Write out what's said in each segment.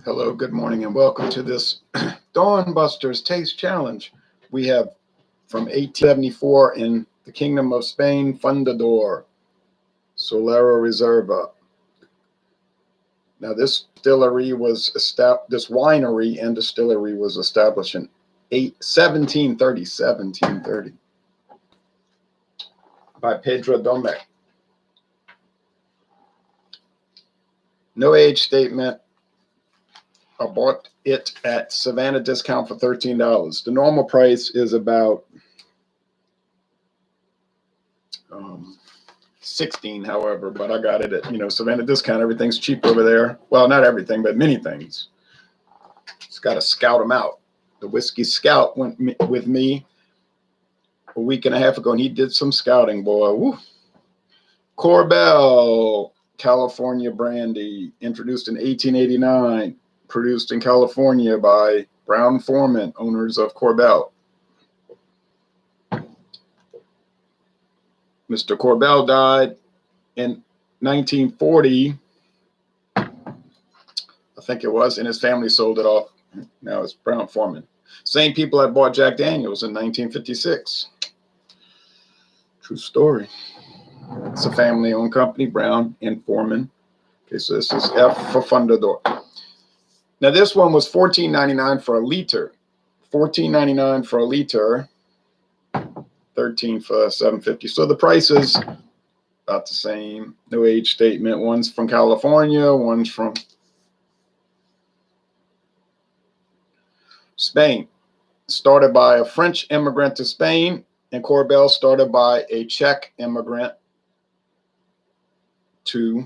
Hello, good morning, and welcome to this Dawn Busters Taste Challenge. We have from 1874 in the Kingdom of Spain, Fundador Solera Reserva. Now, this winery and distillery was established in 1730 by Pedro Domecq. No age statement. I bought it at Savannah discount for $13. The normal price is about $16, however, but I got it at Savannah discount. Everything's cheap over there. Well, not everything, but many things. Just got to scout them out. The Whiskey Scout went with me a week and a half ago, and he did some scouting, boy. Woo. Korbel, California brandy, introduced in 1889. Produced in California by Brown-Forman, owners of Korbel. Mr. Korbel died in 1940, I think it was, and his family sold it off. Now it's Brown-Forman. Same people that bought Jack Daniels in 1956. True story. It's a family-owned company, Brown and Forman. Okay, so this is F for Fundador. Now, this one was $14.99 for a liter. $14.99 for a liter. $13 for $7.50. So the price is about the same. No age statement. One's from California. One's from Spain. Started by a French immigrant to Spain, and Korbel started by a Czech immigrant to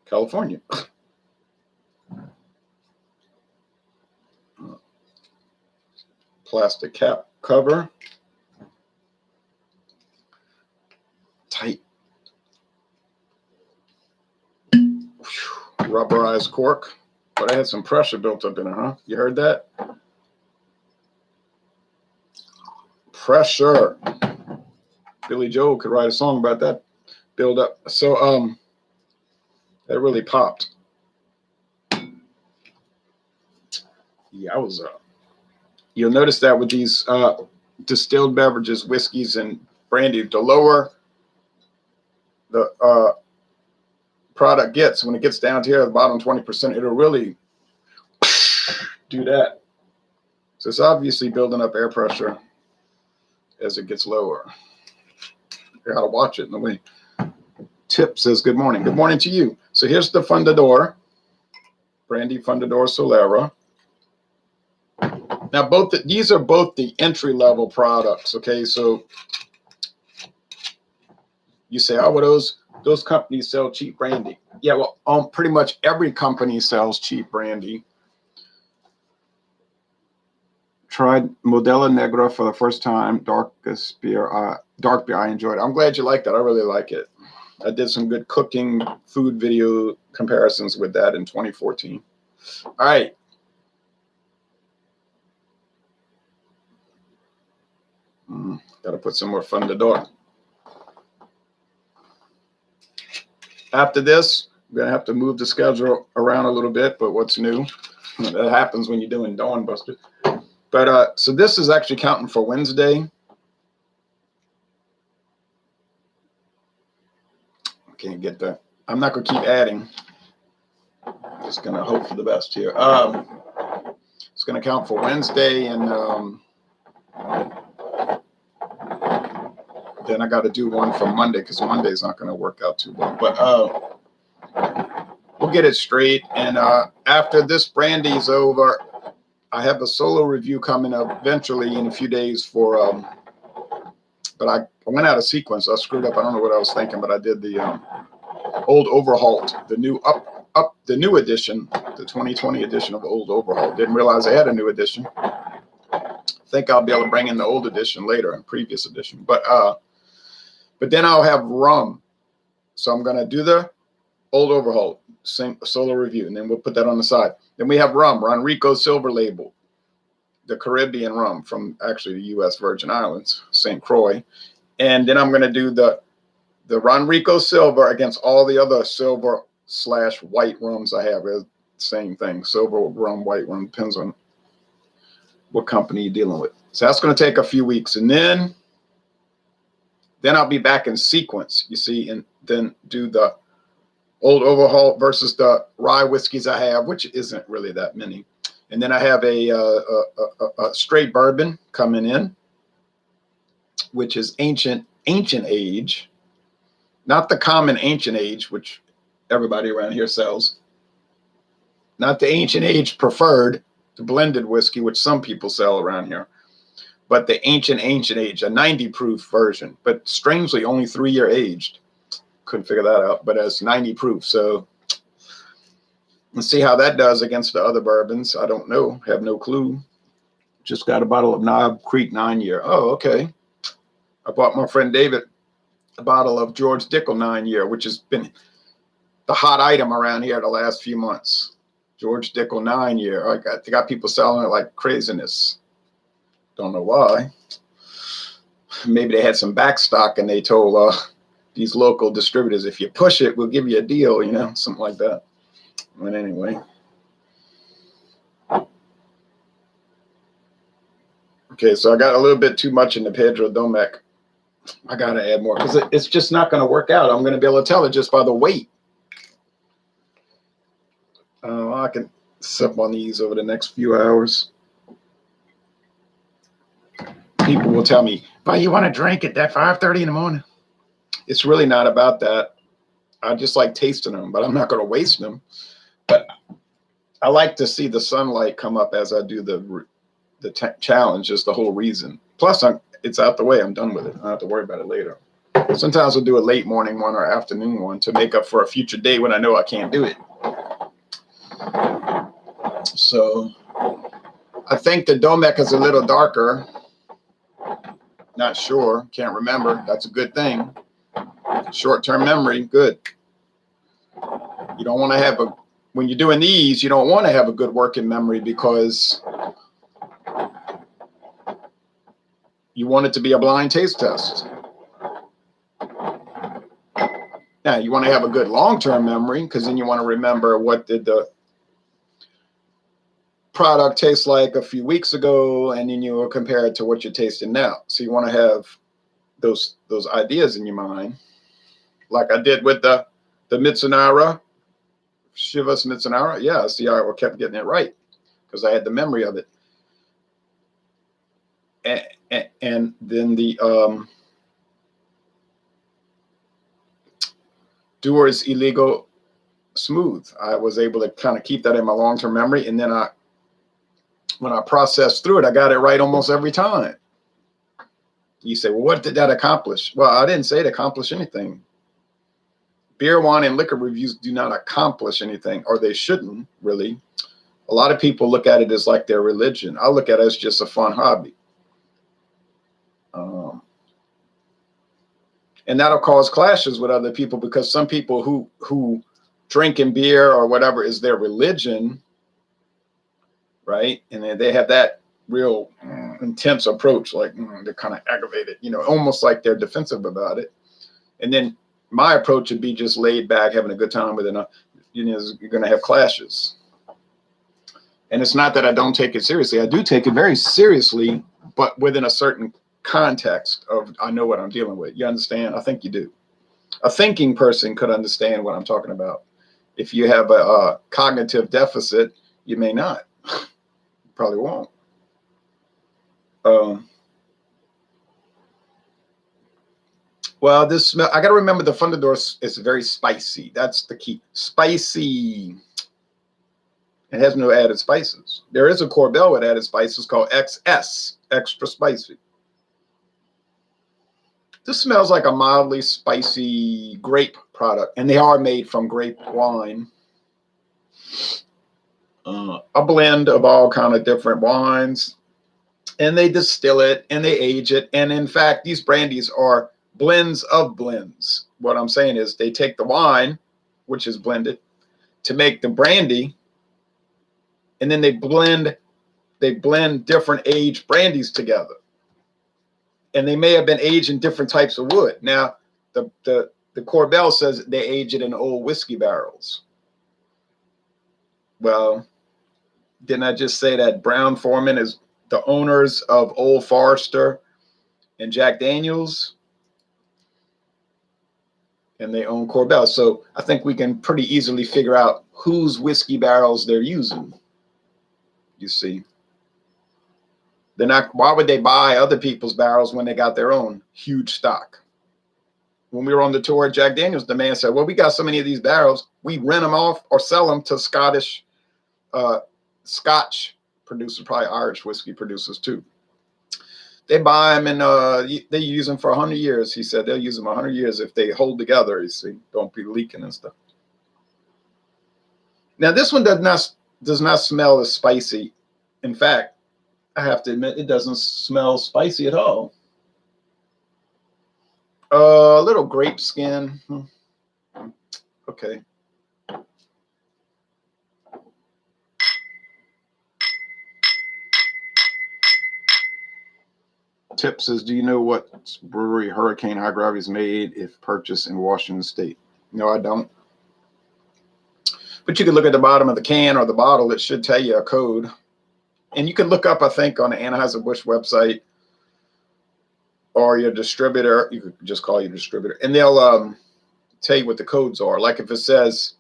California. Plastic cap cover. Tight. Rubberized cork. But I had some pressure built up in it, huh? You heard that? Pressure. Billy Joel could write a song about that build up. So that really popped. Yeah, I was You'll notice that with these distilled beverages, whiskeys, and brandy, the lower the product gets, when it gets down to here, the bottom 20%, it'll really do that. So it's obviously building up air pressure as it gets lower. You gotta watch it in the way. Tip says, good morning. Good morning to you. So here's the Fundador, Brandy Fundador Solera. Now, these are both the entry-level products, okay? So you say, oh, well, those companies sell cheap brandy. Yeah, well, pretty much every company sells cheap brandy. Tried Modelo Negra for the first time. Dark beer I enjoyed. I'm glad you like that. I really like it. I did some good cooking food video comparisons with that in 2014. All right. Got to put some more Fundador. After this, we're going to have to move the schedule around a little bit, but what's new? That happens when you're doing Dawn Buster. But so this is actually counting for Wednesday. I can't get that. I'm not going to keep adding. I'm just going to hope for the best here. It's going to count for Wednesday, and then I got to do one for Monday because Monday's not going to work out too well. But we'll get it straight. And after this brandy's over, I have a solo review coming up eventually in a few days for. But I went out of sequence. I screwed up. I don't know what I was thinking, but I did the Old Overhauled, the new the new edition, the 2020 edition of Old Overhauled. Didn't realize I had a new edition. Think I'll be able to bring in the old edition later, in previous edition. But then I'll have rum. So I'm going to do the Old Overhaul solo review, and then we'll put that on the side. Then we have rum, Ronrico Silver Label, the Caribbean rum from actually the U.S. Virgin Islands, St. Croix. And then I'm going to do the Ronrico Silver against all the other silver/white rums I have. Same thing. Silver rum, white rum, depends on what company you're dealing with. So that's going to take a few weeks. And then I'll be back in sequence, you see, and then do the old overhaul versus the rye whiskeys I have, which isn't really that many. And then I have a straight bourbon coming in, which is ancient age, not the common ancient age, which everybody around here sells. Not the ancient age preferred, the blended whiskey, which some people sell around here, but the ancient age, a 90 proof version, but strangely only 3-year aged. Couldn't figure that out, but it's 90 proof. So let's see how that does against the other bourbons. I don't know, have no clue. Just got a bottle of Knob Creek 9-year. Oh, okay. I bought my friend David a bottle of George Dickel 9-year, which has been the hot item around here the last few months. George Dickel 9-year. I got people selling it like craziness. Don't know why. Maybe they had some backstock and they told these local distributors, if you push it, we'll give you a deal, you know, something like that. But anyway. Okay, so I got a little bit too much in the Pedro Domecq. I got to add more because it's just not going to work out. I'm going to be able to tell it just by the weight. I can sip on these over the next few hours. People will tell me, but you want to drink it at 5:30 in the morning? It's really not about that. I just like tasting them, but I'm not going to waste them. But I like to see the sunlight come up as I do the challenge, is the whole reason. Plus, it's out the way. I'm done with it. I don't have to worry about it later. Sometimes I'll do a late morning one or afternoon one to make up for a future day when I know I can't do it. So I think the Domecq is a little darker. Not sure. Can't remember. That's a good thing. Short-term memory, good. You don't want to have when you're doing these, you don't want to have a good working memory because you want it to be a blind taste test. Now, you want to have a good long-term memory because then you want to remember what did the product taste like a few weeks ago, and then you will compare it to what you're tasting now. So you want to have those ideas in your mind, like I did with the Mitsunara, Chivas Mitsunara. Yeah, see, I kept getting it right because I had the memory of it. And then the Dewar's Illegal Smooth, I was able to kind of keep that in my long-term memory, and then when I processed through it, I got it right almost every time. You say, well, what did that accomplish? Well, I didn't say it accomplished anything. Beer, wine, and liquor reviews do not accomplish anything, or they shouldn't, really. A lot of people look at it as like their religion. I look at it as just a fun hobby. And that'll cause clashes with other people because some people who drinking beer or whatever is their religion, right? And they have that real intense approach, like they're kind of aggravated, you know, almost like they're defensive about it. And then my approach would be just laid back, having a good time with it. You know, you're going to have clashes. And it's not that I don't take it seriously. I do take it very seriously, but within a certain context of I know what I'm dealing with. You understand? I think you do. A thinking person could understand what I'm talking about. If you have a cognitive deficit, you may not. Probably won't. Well, this smell, I got to remember the Fundador is very spicy. That's the key. Spicy. It has no added spices. There is a Korbel with added spices called XS, extra spicy. This smells like a mildly spicy grape product, and they are made from grape wine. A blend of all kind of different wines, and they distill it and they age it. And in fact, these brandies are blends of blends. What I'm saying is they take the wine, which is blended, to make the brandy, and then they blend different aged brandies together. And they may have been aged in different types of wood. Now, the Korbel says they age it in old whiskey barrels. Well, didn't I just say that Brown-Forman is the owners of Old Forester and Jack Daniels, and they own Korbel. So I think we can pretty easily figure out whose whiskey barrels they're using. You see, they're not. Why would they buy other people's barrels when they got their own huge stock? When we were on the tour at Jack Daniels, the man said, "Well, we got so many of these barrels, we rent them off or sell them to Scotch producers, probably Irish whiskey producers too. They buy them and they use them for 100 years." He said they'll use them 100 years if they hold together. You see, don't be leaking and stuff. Now this one does not smell as spicy. In fact, I have to admit it doesn't smell spicy at all. A little grape skin. Okay. Tip says, do you know what brewery Hurricane High Gravity is made if purchased in Washington State? No, I don't. But you can look at the bottom of the can or the bottle. It should tell you a code. And you can look up, I think, on the Anheuser-Busch website or your distributor. You could just call your distributor. And they'll tell you what the codes are. Like if it says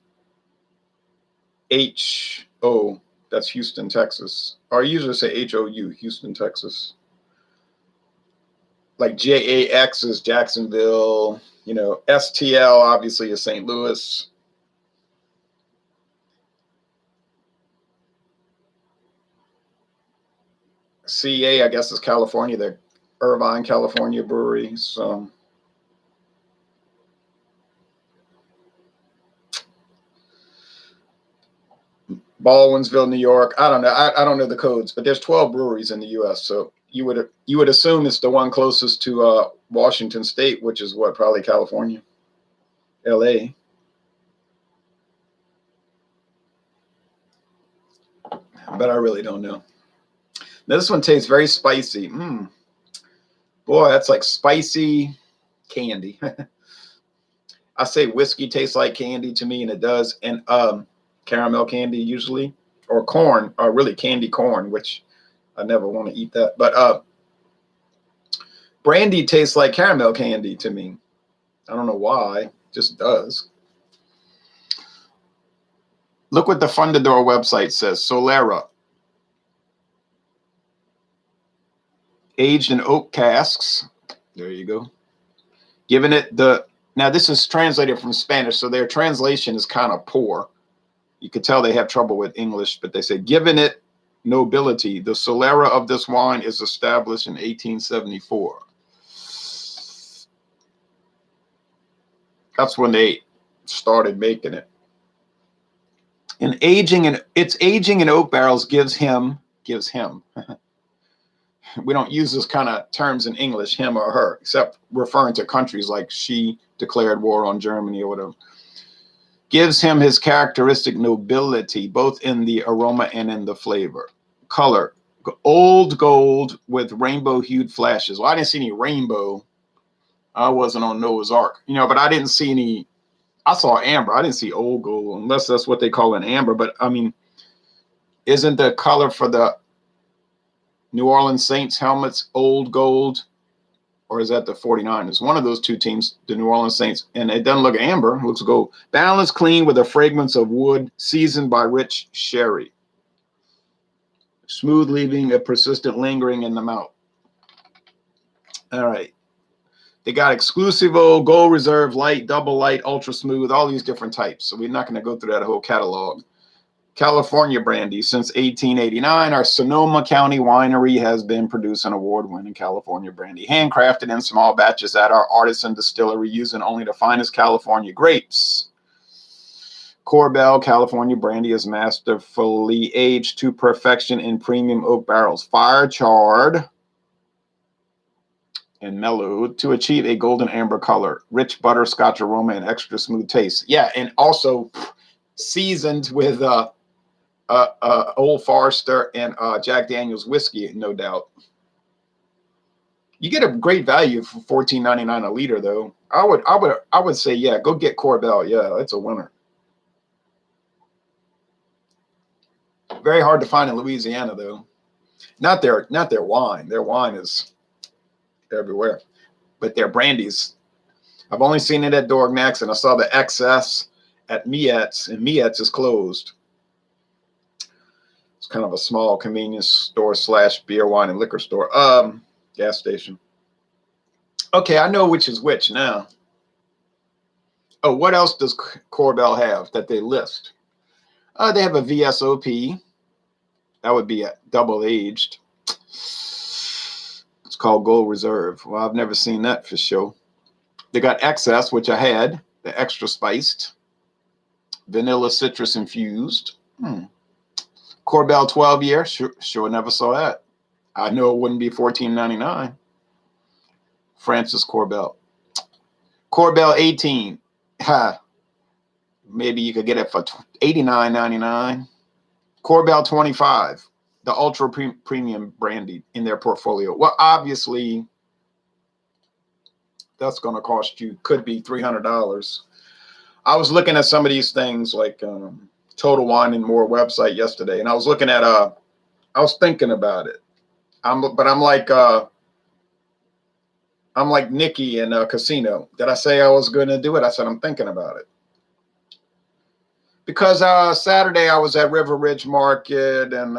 HO, that's Houston, Texas. Or I usually say HOU, Houston, Texas. Like JAX is Jacksonville, you know, STL obviously is St. Louis. CA, I guess, is California, the Irvine, California brewery. So Baldwinsville, New York. I don't know. I don't know the codes, but there's 12 breweries in the US. So you would assume it's the one closest to Washington State, which is what, probably California, LA. But I really don't know. Now this one tastes very spicy. Boy, that's like spicy candy. I say whiskey tastes like candy to me, and it does. And caramel candy usually, or corn, or really candy corn, which I never want to eat that. But brandy tastes like caramel candy to me. I don't know why, it just does. Look what the Fundador website says. Solera, aged in oak casks. There you go. Giving it the, now this is translated from Spanish, so their translation is kind of poor. You could tell they have trouble with English, but they say, giving it nobility. The Solera of this wine is established in 1874. That's when they started making it. And its aging in oak barrels gives him. We don't use this kind of terms in English, him or her, except referring to countries like she declared war on Germany or whatever. Gives him his characteristic nobility, both in the aroma and in the flavor. Color, old gold with rainbow-hued flashes. Well, I didn't see any rainbow. I wasn't on Noah's Ark, you know, but I didn't see any. I saw amber. I didn't see old gold, unless that's what they call an amber. But, I mean, isn't the color for the New Orleans Saints helmets old gold? Or is that the 49ers? One of those two teams, the New Orleans Saints. And it doesn't look amber. It looks gold. Balanced, clean, with a fragrance of wood, seasoned by rich sherry. Smooth, leaving a persistent lingering in the mouth. All right. They got Exclusivo, Gold Reserve, Light, Double Light, Ultra Smooth, all these different types. So we're not going to go through that whole catalog. California brandy. Since 1889, our Sonoma County winery has been producing award-winning California brandy, handcrafted in small batches at our artisan distillery using only the finest California grapes. Korbel California brandy is masterfully aged to perfection in premium oak barrels, fire-charred and mellowed to achieve a golden amber color, rich butterscotch aroma, and extra smooth taste. Yeah, and also seasoned with Old Forester and Jack Daniels whiskey, no doubt. You get a great value for $14.99 a liter, though. I would say, yeah, go get Korbel. Yeah, it's a winner. Very hard to find in Louisiana, though. Not their wine. Their wine is everywhere, but their brandies. I've only seen it at Domecq, and I saw the XS at Mietz, and Mietz is closed. It's kind of a small convenience store / beer, wine, and liquor store. Gas station. Okay, I know which is which now. Oh, what else does Korbel have that they list? They have a VSOP. That would be a double aged. It's called Gold Reserve. Well, I've never seen that for sure. They got XS, which I had, the extra spiced, vanilla citrus infused. Korbel 12 year. Sure never saw that. I know it wouldn't be $14.99. Francis Korbel. Korbel 18. Maybe you could get it for $89.99. Korbel 25, the ultra premium brandy in their portfolio. Well, obviously, that's going to cost you, could be $300. I was looking at some of these things like Total Wine and More website yesterday, and I was looking at I was thinking about it. I'm like Nikki in a casino. Did I say I was going to do it? I said I'm thinking about it. Because Saturday I was at River Ridge Market, and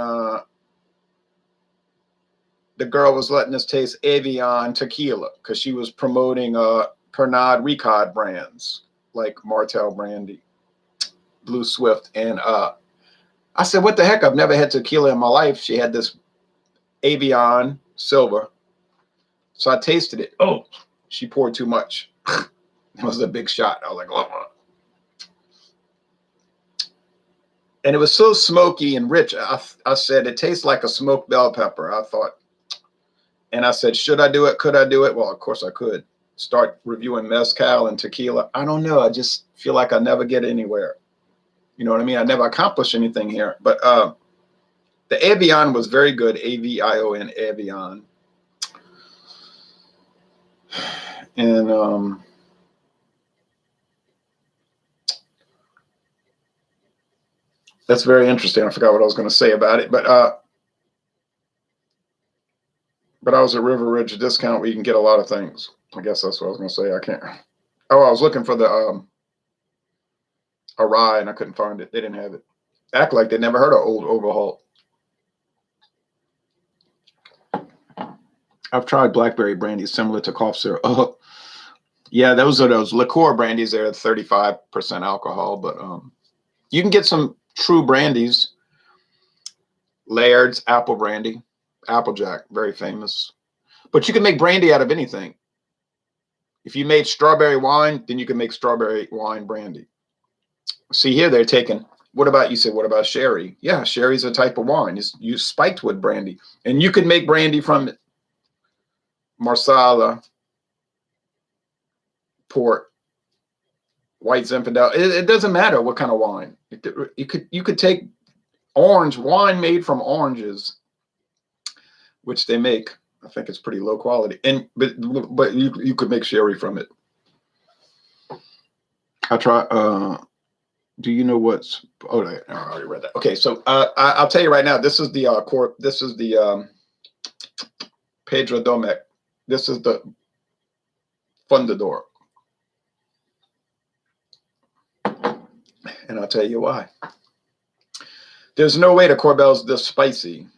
the girl was letting us taste Evian tequila because she was promoting Pernod Ricard brands like Martell Brandy, Blue Swift, and I said, "What the heck? I've never had tequila in my life." She had this Evian Silver, so I tasted it. Oh, she poured too much. It was a big shot. I was like, "Oh." And it was so smoky and rich. I said, it tastes like a smoked bell pepper. I thought, and I said, should I do it? Could I do it? Well, of course I could. Start reviewing mezcal and tequila. I don't know. I just feel like I never get anywhere. You know what I mean? I never accomplish anything here. But the Evian was very good. Avion, Evian. And that's very interesting. I forgot what I was going to say about it, but I was at River Ridge Discount where you can get a lot of things. I guess that's what I was going to say. I can't. Oh, I was looking for the a rye and I couldn't find it. They didn't have it. Act like they never heard of Old Overhaul. I've tried blackberry brandy similar to cough syrup. Oh, yeah, those are those liqueur brandies. They're 35% alcohol, but you can get some true brandies. Laird's apple brandy, Applejack, very famous. But you can make brandy out of anything. If you made strawberry wine, then you can make strawberry wine brandy. See here, they're taking, what about, you said, what about sherry? Yeah, sherry's a type of wine. It's use spiked with brandy. And you can make brandy from it. Marsala, port, white Zinfandel. It doesn't matter what kind of wine. You could take orange wine made from oranges, which they make. I think it's pretty low quality, but you could make sherry from it. I try. Do you know what's? Oh, I already read that. Okay, so I'll tell you right now. This is the This is the Pedro Domecq. This is the Fundador, and I'll tell you why. There's no way the Korbel's this spicy. I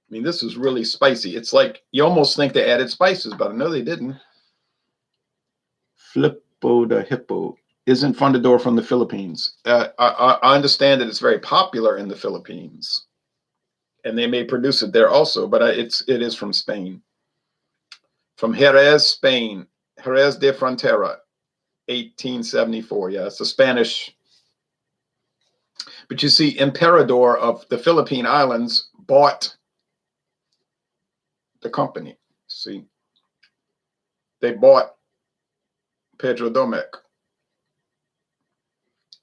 mean, this is really spicy. It's like you almost think they added spices, but I know they didn't. Flippo the Hippo. Isn't Fundador from the Philippines? I understand that it's very popular in the Philippines, and they may produce it there also, but it is from Spain. From Jerez, Spain. Jerez de Frontera, 1874. Yeah, it's a Spanish. But you see, Emperador of the Philippine Islands bought the company. See, they bought Pedro Domecq,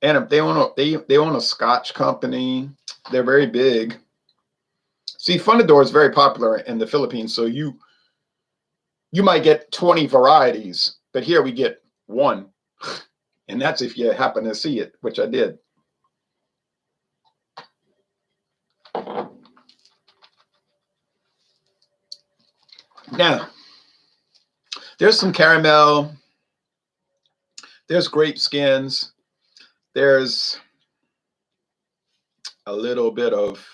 and they own a Scotch company. They're very big. See, Fundador is very popular in the Philippines, so you might get 20 varieties, but here we get one, and that's if you happen to see it, which I did. Now, there's some caramel. There's grape skins. There's a little bit of,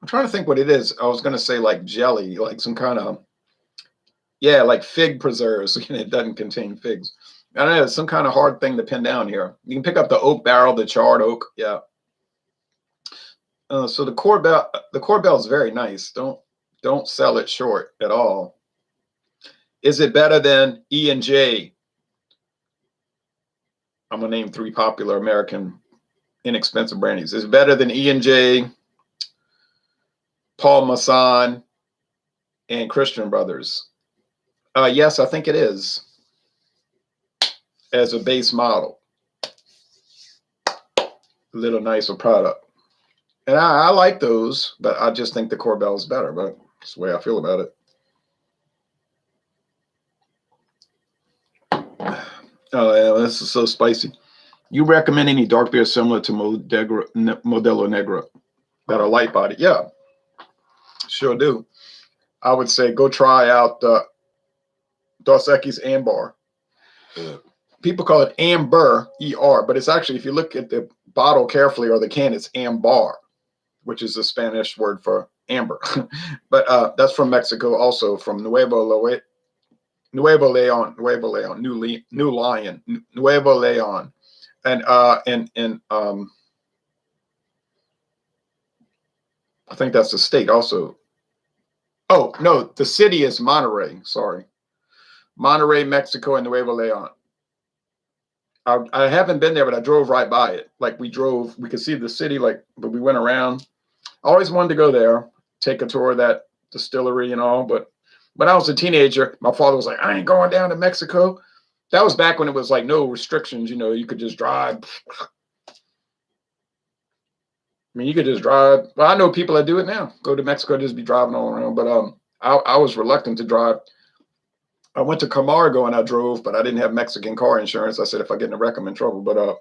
I'm trying to think what it is. I was going to say like jelly, like some kind of, yeah, like fig preserves. It doesn't contain figs. I don't know, it's some kind of hard thing to pin down here. You can pick up the oak barrel, the charred oak. Yeah. So the Korbel is very nice. Don't sell it short at all. Is it better than E&J? I'm gonna name 3 popular American inexpensive brandies. Is it better than E&J, Paul Masson, and Christian Brothers? Yes, I think it is. As a base model, a little nicer product. And I like those, but I just think the Korbel is better. But that's the way I feel about it. Oh, yeah, this is so spicy. You recommend any dark beer similar to Modelo Negra that are light body? Yeah, sure do. I would say go try out Dos Equis Ambar. People call it Amber, E-R, but it's actually, if you look at the bottle carefully or the can, it's Ambar, which is the Spanish word for amber. But that's from Mexico, also from Nuevo Leon, Nuevo Leon. And I think that's the state also. Oh, no, the city is Monterrey. Sorry. Monterrey, Mexico, and Nuevo Leon. I haven't been there, but I drove right by it. Like we could see the city, but we went around. I always wanted to go there, take a tour of that distillery and all. But when I was a teenager, my father was like, I ain't going down to Mexico. That was back when it was like no restrictions. You could just drive. I mean, you could just drive. Well, I know people that do it now. Go to Mexico, just be driving all around. But I was reluctant to drive. I went to Camargo and I drove, but I didn't have Mexican car insurance. I said, if I get in a wreck, I'm in trouble. But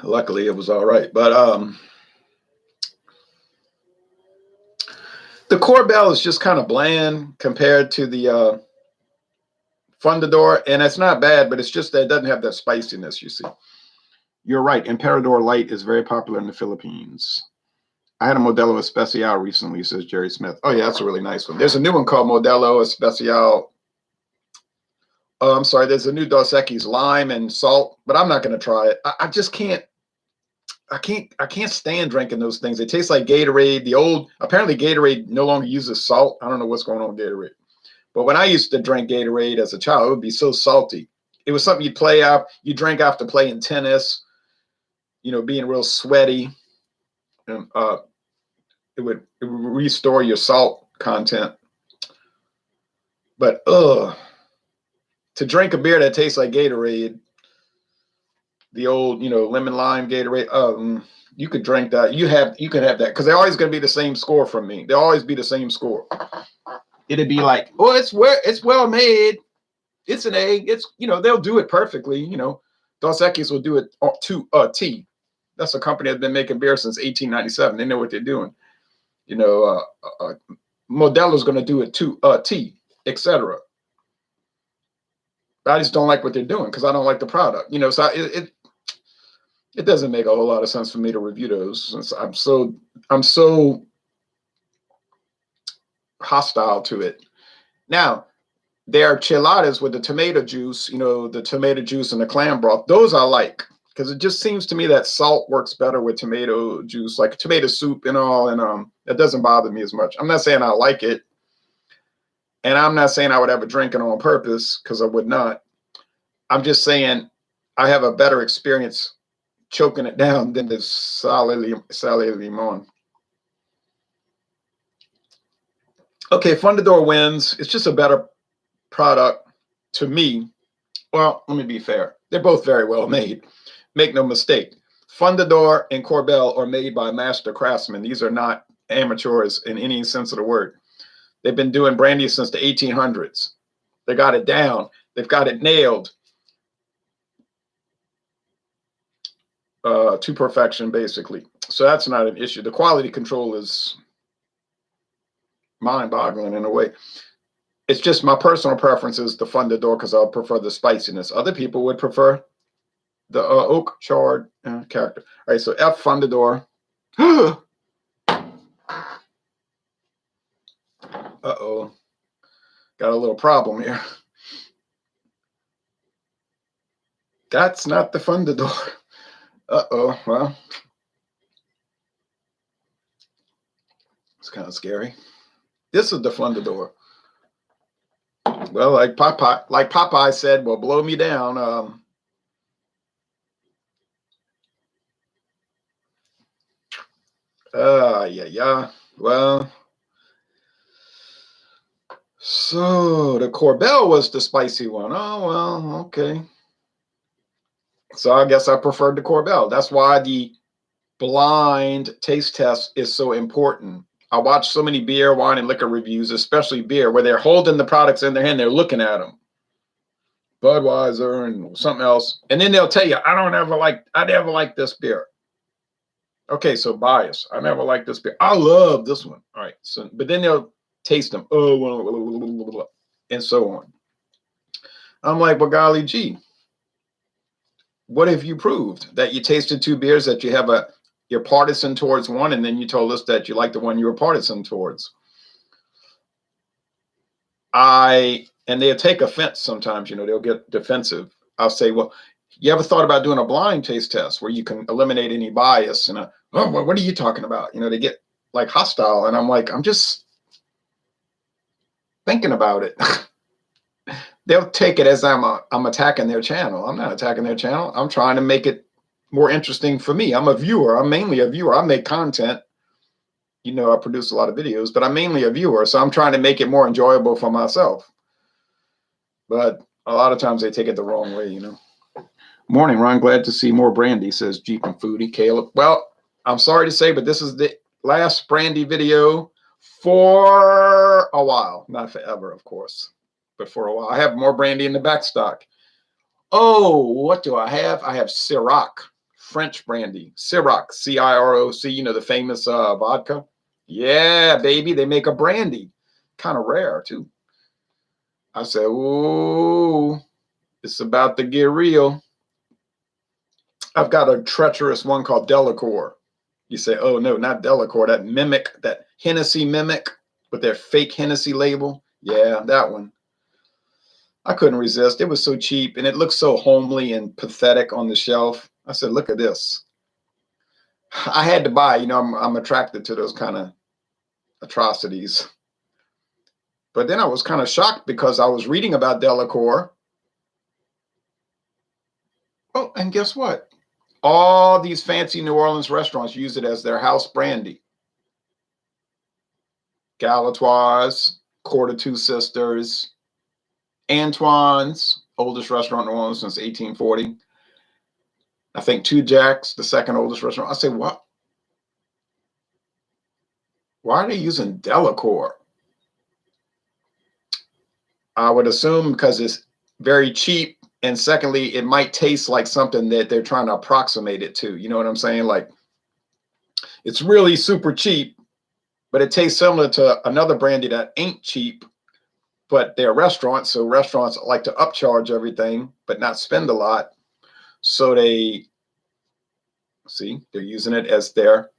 luckily it was all right. But the Korbel is just kind of bland compared to the Fundador, and it's not bad, but it's just that it doesn't have that spiciness, you see. You're right. Emperador Light is very popular in the Philippines. I had a Modelo Especial recently, says Jerry Smith. Oh, yeah, that's a really nice one. There's a new one called Modelo Especial. Oh, I'm sorry. There's a new Dos Equis lime and salt, but I'm not going to try it. I just can't. I can't stand drinking those things. They taste like Gatorade. Apparently Gatorade no longer uses salt. I don't know what's going on with Gatorade. But when I used to drink Gatorade as a child, it would be so salty. It was something you drink after playing tennis, being real sweaty. And it would restore your salt content. But to drink a beer that tastes like Gatorade, the old, lemon lime Gatorade, you could drink that. You could have that because they're always going to be the same score from me. They'll always be the same score. It'd be like, oh, it's well made. It's an A. They'll do it perfectly. Dos Equis will do it to a T. That's a company that's been making beer since 1897. They know what they're doing. Modelo's going to do it to a T, etc. I just don't like what they're doing because I don't like the product. So it doesn't make a whole lot of sense for me to review those since I'm so hostile to it. Now, there are cheladas with the tomato juice, the tomato juice and the clam broth. Those I like because it just seems to me that salt works better with tomato juice, like tomato soup and all, and it doesn't bother me as much. I'm not saying I like it, and I'm not saying I would ever drink it on purpose because I would not. I'm just saying I have a better experience choking it down than the Sal Limon. Okay, Fundador wins. It's just a better product to me. Well, let me be fair. They're both very well made. Make no mistake. Fundador and Korbel are made by master craftsmen. These are not amateurs in any sense of the word. They've been doing brandy since the 1800s. They got it down. They've got it nailed to perfection, basically. So that's not an issue. The quality control is mind-boggling in a way. It's just my personal preference is the Fundador because I prefer the spiciness. Other people would prefer the oak charred character. All right, so F Fundador. Uh-oh. Got a little problem here. That's not the Fundador. Uh-oh, well. It's kind of scary. This is the Fundador. Well, like Popeye said, well, blow me down. Yeah. Well, so the Korbel was the spicy one. Oh, well, okay. So I guess I preferred the Korbel. That's why the blind taste test is so important. I watch so many beer, wine, and liquor reviews, especially beer, where they're holding the products in their hand, they're looking at them. Budweiser and something else. And then they'll tell you, I never liked this beer. Okay, so bias. I never liked this beer. I love this one. All right. So, but then they'll taste them. Oh, and so on. I'm like, well, golly gee. What have you proved? That you tasted two beers, that you have you're partisan towards one, and then you told us that you like the one you were partisan towards. And they'll take offense sometimes, they'll get defensive. I'll say, well, you ever thought about doing a blind taste test where you can eliminate any bias? And oh, what are you talking about? They get like hostile, and I'm like, I'm just thinking about it. They'll take it as I'm attacking their channel. I'm not attacking their channel. I'm trying to make it more interesting for me. I'm a viewer. I'm mainly a viewer. I make content. I produce a lot of videos, but I'm mainly a viewer. So I'm trying to make it more enjoyable for myself. But a lot of times they take it the wrong way, Morning, Ron. Glad to see more Brandy, says Jeep and Foodie. Caleb. Well, I'm sorry to say, but this is the last Brandy video for a while. Not forever, of course, but for a while. I have more Brandy in the back stock. Oh, what do I have? I have Ciroc, French brandy. Ciroc, C-I-R-O-C, the famous vodka. Yeah, baby, they make a brandy. Kind of rare, too. I said, ooh, it's about to get real. I've got a treacherous one called Delacour. You say, oh, no, not Delacour, that Hennessy mimic with their fake Hennessy label. Yeah, that one. I couldn't resist. It was so cheap, and it looked so homely and pathetic on the shelf. I said, look at this. I had to buy, I'm attracted to those kind of atrocities. But then I was kind of shocked because I was reading about Delacour. Oh, and guess what? All these fancy New Orleans restaurants use it as their house brandy. Galatoire's, Court of Two Sisters, Antoine's, oldest restaurant in New Orleans since 1840. I think Two Jacks, the second oldest restaurant. I say, what? Why are they using Delacour? I would assume because it's very cheap. And secondly, it might taste like something that they're trying to approximate it to. You know what I'm saying? Like, it's really super cheap, but it tastes similar to another brandy that ain't cheap, but they're restaurants. So restaurants like to upcharge everything, but not spend a lot. So they're using it as their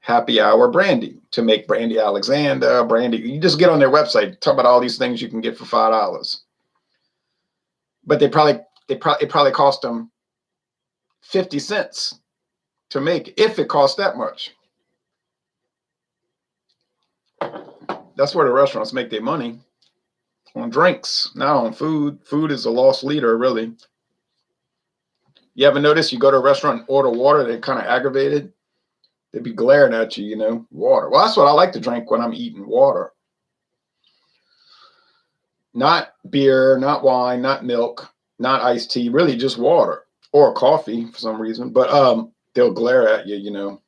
happy hour brandy to make Brandy Alexander, brandy. You just get on their website, talk about all these things you can get for $5. But it probably cost them 50 cents to make it, if it costs that much. That's where the restaurants make their money, on drinks, not on food. Food is a lost leader, really. You ever notice you go to a restaurant and order water, they're kind of aggravated? They'd be glaring at you, water. Well, that's what I like to drink when I'm eating, water. Not beer, not wine, not milk, not iced tea, really just water or coffee for some reason. But they'll glare at you,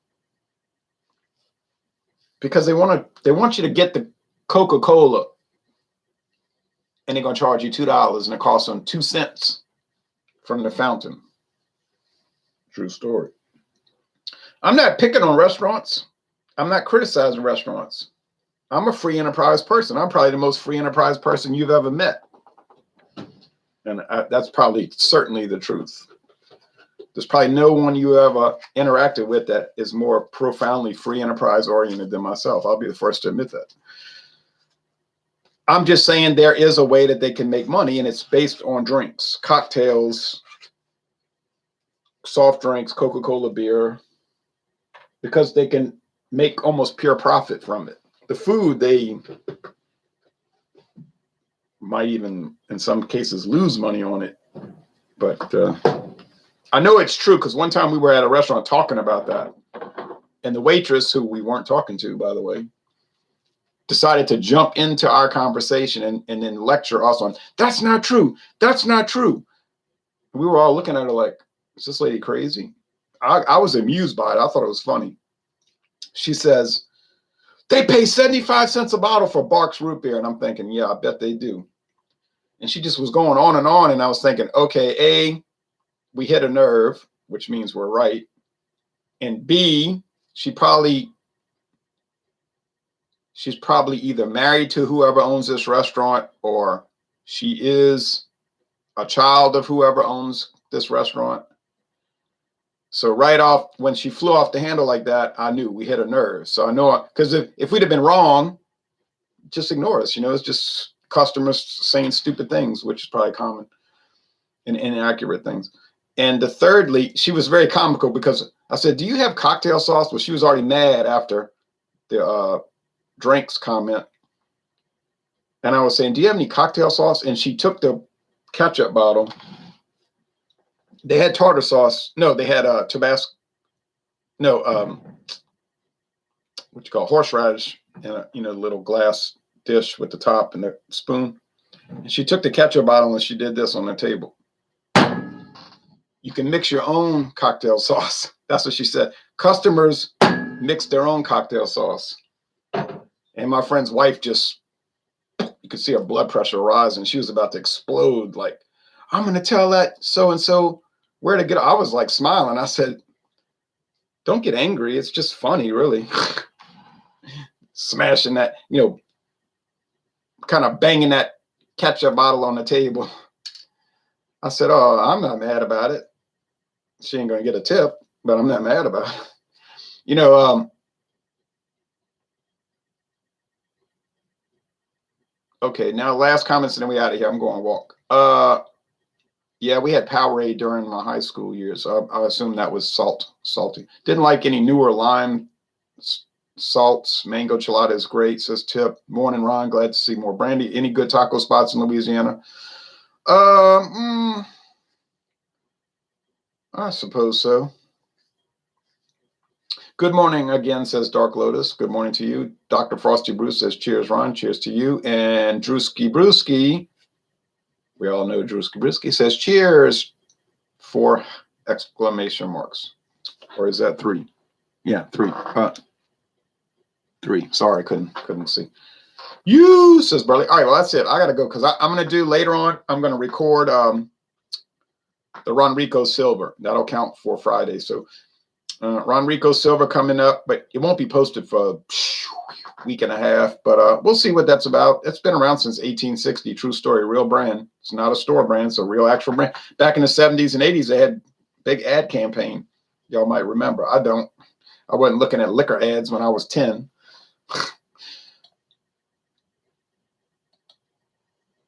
because they want you to get the Coca-Cola, and they're going to charge you $2, and it costs them 2 cents from the fountain. True story. I'm not picking on restaurants. I'm not criticizing restaurants. I'm a free enterprise person. I'm probably the most free enterprise person you've ever met. And that's probably certainly the truth. There's probably no one you ever interacted with that is more profoundly free enterprise oriented than myself. I'll be the first to admit that. I'm just saying there is a way that they can make money, and it's based on drinks, cocktails, soft drinks, Coca-Cola, beer, because they can make almost pure profit from it. The food, they might even, in some cases, lose money on it. But I know it's true because one time we were at a restaurant talking about that. And the waitress, who we weren't talking to, by the way, decided to jump into our conversation and then lecture us on, that's not true. That's not true. And we were all looking at her like, is this lady crazy? I was amused by it. I thought it was funny. She says, they pay 75 cents a bottle for Barks root beer. And I'm thinking, yeah, I bet they do. And she just was going on. And I was thinking, okay, A, we hit a nerve, which means we're right. And B, she's probably either married to whoever owns this restaurant, or she is a child of whoever owns this restaurant. So right off, when she flew off the handle like that, I knew we hit a nerve. So I know, because if we'd have been wrong, just ignore us. It's just customers saying stupid things, which is probably common, and inaccurate things. And thirdly, she was very comical because I said, do you have cocktail sauce? Well, she was already mad after the drinks comment. And I was saying, do you have any cocktail sauce? And she took the ketchup bottle. They had tartar sauce. No, they had Tabasco. No, what you call horseradish in a little glass dish with the top and the spoon. And she took the ketchup bottle and she did this on the table. You can mix your own cocktail sauce. That's what she said. Customers mix their own cocktail sauce. And my friend's wife just, you could see her blood pressure rise, and she was about to explode. Like, I'm going to tell that so-and-so where to get. I was like smiling. I said, don't get angry. It's just funny, really. Smashing that, kind of banging that ketchup bottle on the table. I said, oh, I'm not mad about it. She ain't going to get a tip, but I'm not mad about it. Okay, now last comments and then we out of here. I'm going to walk. Yeah, we had Powerade during my high school years. So I assume that was salty. Didn't like any newer lime salts. Mango Chilada is great, says Tip. Morning, Ron. Glad to see more Brandy. Any good taco spots in Louisiana? I suppose so. Good morning again, says Dark Lotus. Good morning to you. Dr. Frosty Bruce says, cheers, Ron. Cheers to you. And Drewski Brewski, we all know Drewski Brewski, says, cheers, 4 exclamation marks. Or is that 3? Yeah, 3. 3. Sorry, couldn't see. You, says Burley. All right, well, that's it. I got to go because I'm going to do later on, I'm going to record the Ronrico Silver. That'll count for Friday. So Ronrico Silver coming up, but it won't be posted for a week and a half. But we'll see what that's about. It's been around since 1860. True story, real brand. It's not a store brand. It's a real actual brand. Back in the 70s and 80s, they had big ad campaign. Y'all might remember. I don't. I wasn't looking at liquor ads when I was 10.